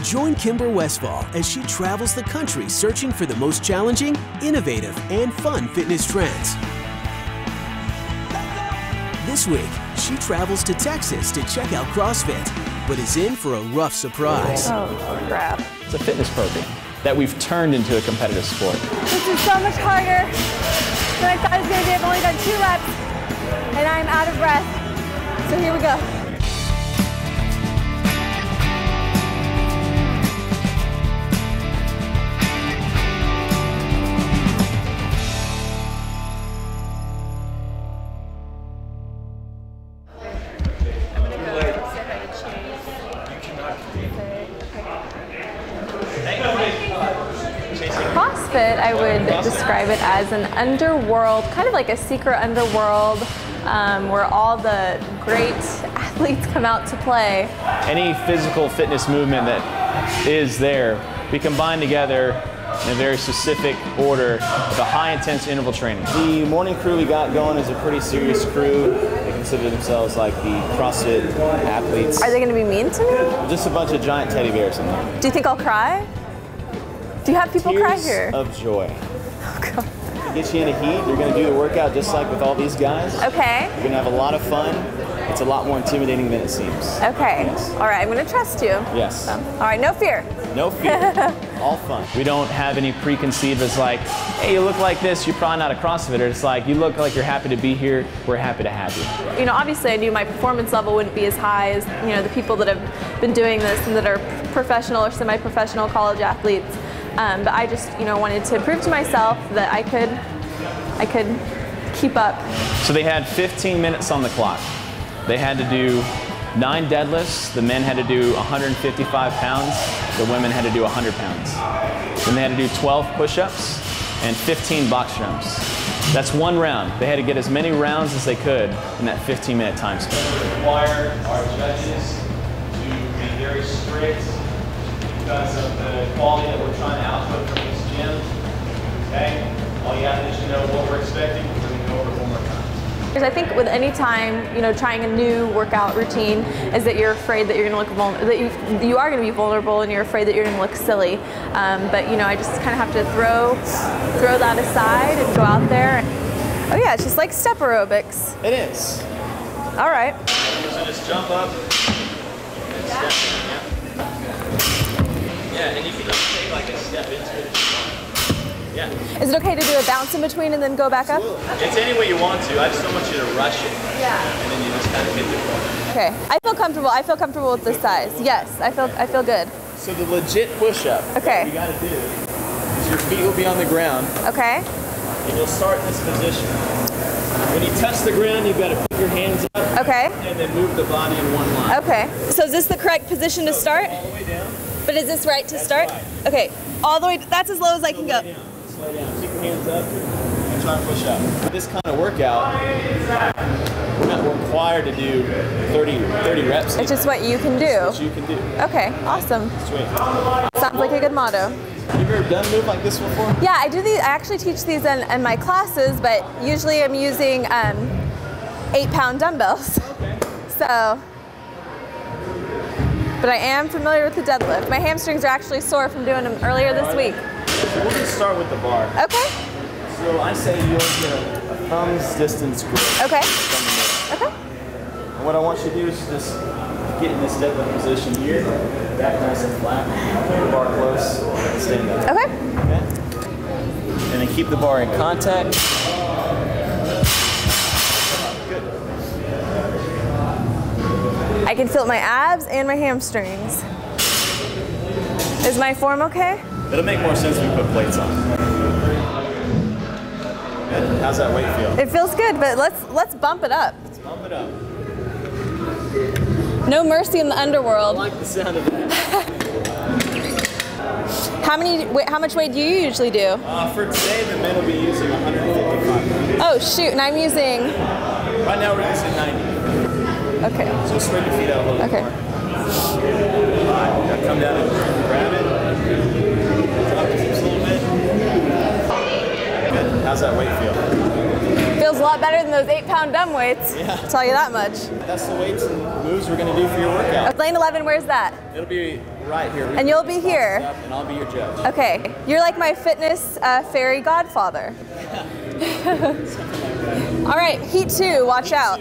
Join Kimber Westphall as she travels the country searching for the most challenging, innovative, and fun fitness trends. This week, she travels to Texas to check out CrossFit, but is in for a rough surprise. Oh, crap. It's a fitness program that we've turned into a competitive sport. This is so much harder than I thought it was going to be. I've only done 2 reps, and I'm out of breath. So here we go. CrossFit, I would describe it as an underworld, kind of like a secret underworld where all the great athletes come out to play. Any physical fitness movement that is there, we combine together in a very specific order with a high-intense interval training. The morning crew we got going is a pretty serious crew. They consider themselves like the CrossFit athletes. Are they going to be mean to me? Just a bunch of giant teddy bears in there. Do you think I'll cry? Do you have people cry here? Tears of joy. Oh, God. Get you in a heat, you're going to do the workout just like with all these guys. Okay. You're going to have a lot of fun. It's a lot more intimidating than it seems. Okay. Yes. All right, I'm going to trust you. Yes. So, all right, no fear. No fear. All fun. We don't have any preconceived as like, hey, you look like this, you're probably not a CrossFitter. It's like, you look like you're happy to be here, we're happy to have you. You know, obviously I knew my performance level wouldn't be as high as, you know, the people that have been doing this and that are professional or semi-professional college athletes. But I just, you know, wanted to prove to myself that I could keep up. So they had 15 minutes on the clock. They had to do 9 deadlifts. The men had to do 155 pounds. The women had to do 100 pounds. Then they had to do 12 push-ups and 15 box jumps. That's 1 round. They had to get as many rounds as they could in that 15-minute time span. We require our judges to be very strict because of the quality that we're trying to output from this gym. Okay? All you have to do is know what we're expecting. We're going to go over it one more time. I think with any time, you know, trying a new workout routine is that you're afraid that you're going to look vulnerable, that you are going to be vulnerable, and you're afraid that you're going to look silly. But you know, I just kind of have to throw that aside and go out there. Oh yeah, it's just like step aerobics. It is. All right. So just jump up and step in. Yeah, and you can just take like a step into it. Yeah. Is it okay to do a bounce in between and then go back up? It's any way you want to. I just don't want you to rush it. Yeah. And then you just kind of hit the floor. Okay. I feel comfortable. I feel comfortable with this size. Yes, I feel good. So the legit push-up. Okay. What you got to do is your feet will be on the ground. Okay. And you'll start in this position. When you touch the ground, you've got to put your hands up. Okay. And then move the body in one line. Okay. So is this the correct position to start? All the way down. But is this right to start? Right. Okay. All the way. That's as low as I can go. Slow down. Keep your hands up and try and push up. This kind of workout, we're not required to do 30 reps. It's just what you can do. It's what you can do. Okay, awesome. Sweet. Sounds like a good motto. Have you ever done a move like this before? Yeah, I do these. I actually teach these in my classes, but usually I'm using 8-pound dumbbells. Okay. So, but I am familiar with the deadlift. My hamstrings are actually sore from doing them earlier this week. We'll just start with the bar. Okay. So I say you'll get a thumb's distance grip. Okay. Okay. And what I want you to do is just get in this deadlift position here, back nice and flat, keep the bar close, and stand up. Okay. Okay? And then keep the bar in contact. Good. I can feel my abs and my hamstrings. Is my form okay? It'll make more sense when we put plates on. Good. How's that weight feel? It feels good, but let's bump it up. Let's bump it up. No mercy in the underworld. I like the sound of that. How much weight do you usually do? For today, the men will be using 155. Oh shoot, and I'm using. Right now we're using 90. Okay. So spread your feet out a little bit more. Alright, now come down and grab it. Drop your hips a little bit. Good. How's that weight feel? Feels a lot better than those 8-pound dumb weights. Yeah. I'll tell you that much. That's the weights and moves we're gonna do for your workout. Lane 11, where's that? It'll be right here. And you'll be here. And I'll be your judge. Okay, you're like my fitness fairy godfather. All right, heat 2, watch out.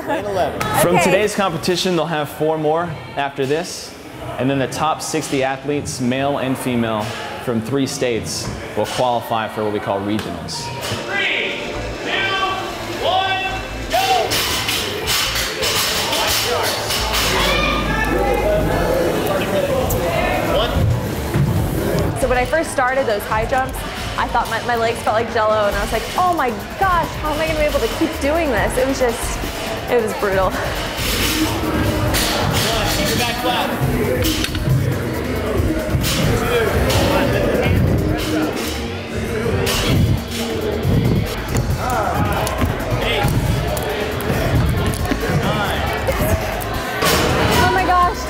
Lane 11. From today's competition, they'll have 4 more after this. And then the top 60 athletes, male and female, from 3 states will qualify for what we call regionals. 3, 2, 1, go! So when I first started those high jumps, I thought my legs felt like jello, and I was like, oh my gosh, how am I gonna be able to keep doing this? It was brutal. Keep your back flat. 8, 9. Oh my gosh,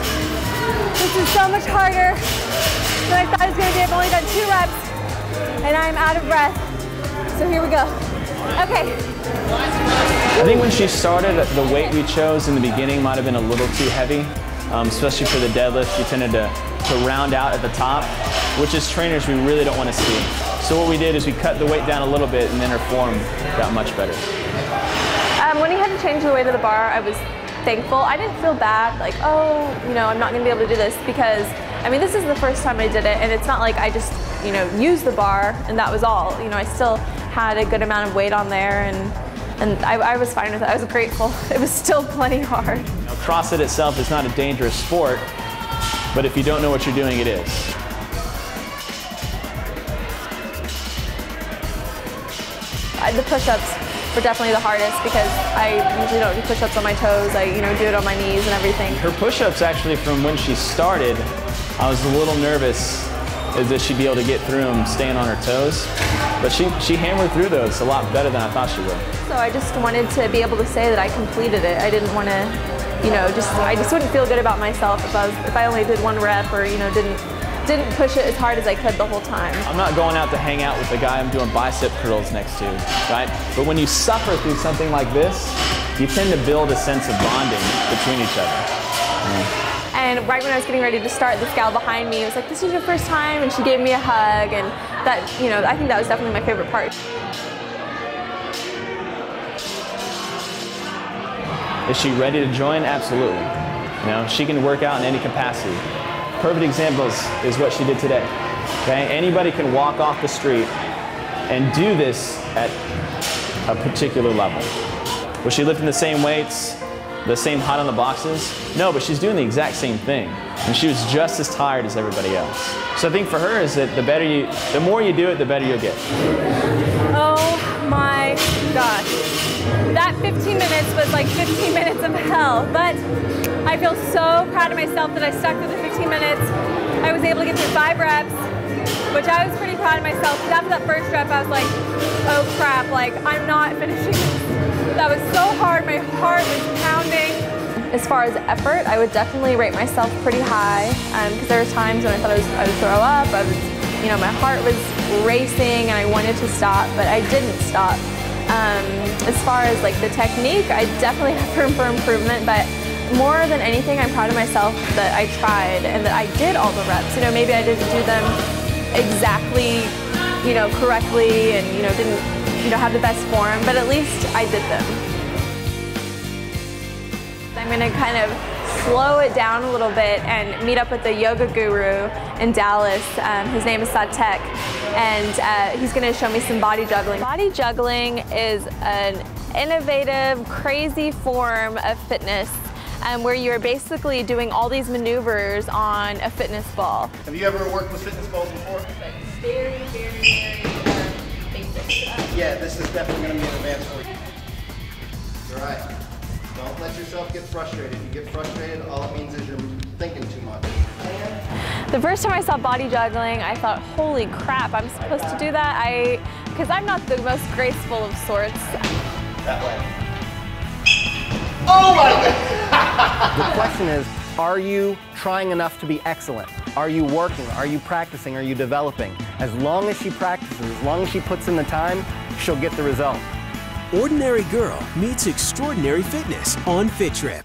this is so much harder than I thought it was gonna be. I've only done 2 reps, and I'm out of breath. So here we go. Okay. I think when she started, the weight we chose in the beginning might have been a little too heavy, especially for the deadlift. She tended to round out at the top, which as trainers we really don't want to see. So what we did is we cut the weight down a little bit, and then her form got much better. When he had to change the weight of the bar, I was thankful. I didn't feel bad, like, oh, you know, I'm not going to be able to do this, because, I mean, this is the first time I did it, and it's not like I just, you know, used the bar and that was all. You know, I still had a good amount of weight on there, and I was fine with it. I was grateful. It was still plenty hard. Now, CrossFit itself is not a dangerous sport, but if you don't know what you're doing, it is. The push-ups were definitely the hardest, because I usually don't do push-ups on my toes. I, you know, do it on my knees and everything. Her push-ups, actually, from when she started, I was a little nervous as that she'd be able to get through them staying on her toes. But she hammered through those a lot better than I thought she would. So I just wanted to be able to say that I completed it. I didn't want to, you know, I just wouldn't feel good about myself if I only did 1 rep, or, you know, didn't push it as hard as I could the whole time. I'm not going out to hang out with the guy I'm doing bicep curls next to, right? But when you suffer through something like this, you tend to build a sense of bonding between each other. And right when I was getting ready to start, this gal behind me was like, this is your first time, and she gave me a hug, and that, you know, I think that was definitely my favorite part. Is she ready to join? Absolutely. You know, she can work out in any capacity. Perfect example is what she did today. Okay, anybody can walk off the street and do this at a particular level. Was she lifting the same weights, the same height on the boxes? No, but she's doing the exact same thing, and she was just as tired as everybody else. So I think for her is that the more you do it, the better you'll get. Oh my gosh. That 15 minutes was like 15 minutes of hell, but I feel so proud of myself that I stuck through the 15 minutes. I was able to get through 5 reps, which I was pretty proud of myself, because after that first rep, I was like, oh crap, like, I'm not finishing this. That was so hard, my heart was pounding. As far as effort, I would definitely rate myself pretty high, because there were times when I thought I would throw up, you know, my heart was racing and I wanted to stop, but I didn't stop. As far as like the technique, I definitely have room for improvement, but more than anything, I'm proud of myself that I tried and that I did all the reps. You know, maybe I didn't do them exactly, you know, correctly, and, you know, didn't, you know, have the best form, but at least I did them. I'm gonna kind of slow it down a little bit and meet up with the yoga guru in Dallas. His name is Satek, and he's gonna show me some body juggling. Body juggling is an innovative, crazy form of fitness where you're basically doing all these maneuvers on a fitness ball. Have you ever worked with fitness balls before? Very, very, very basic. Yeah, this is definitely going to be an advance for you. All right. Don't let yourself get frustrated. If you get frustrated, all it means is you're thinking too much. The first time I saw body juggling, I thought, holy crap, I'm supposed to do that? Because I'm not the most graceful of sorts. That way. Oh my God! The question is, are you trying enough to be excellent? Are you working? Are you practicing? Are you developing? As long as she practices, as long as she puts in the time, she'll get the result. ordinary girl meets extraordinary fitness on Fit Trip.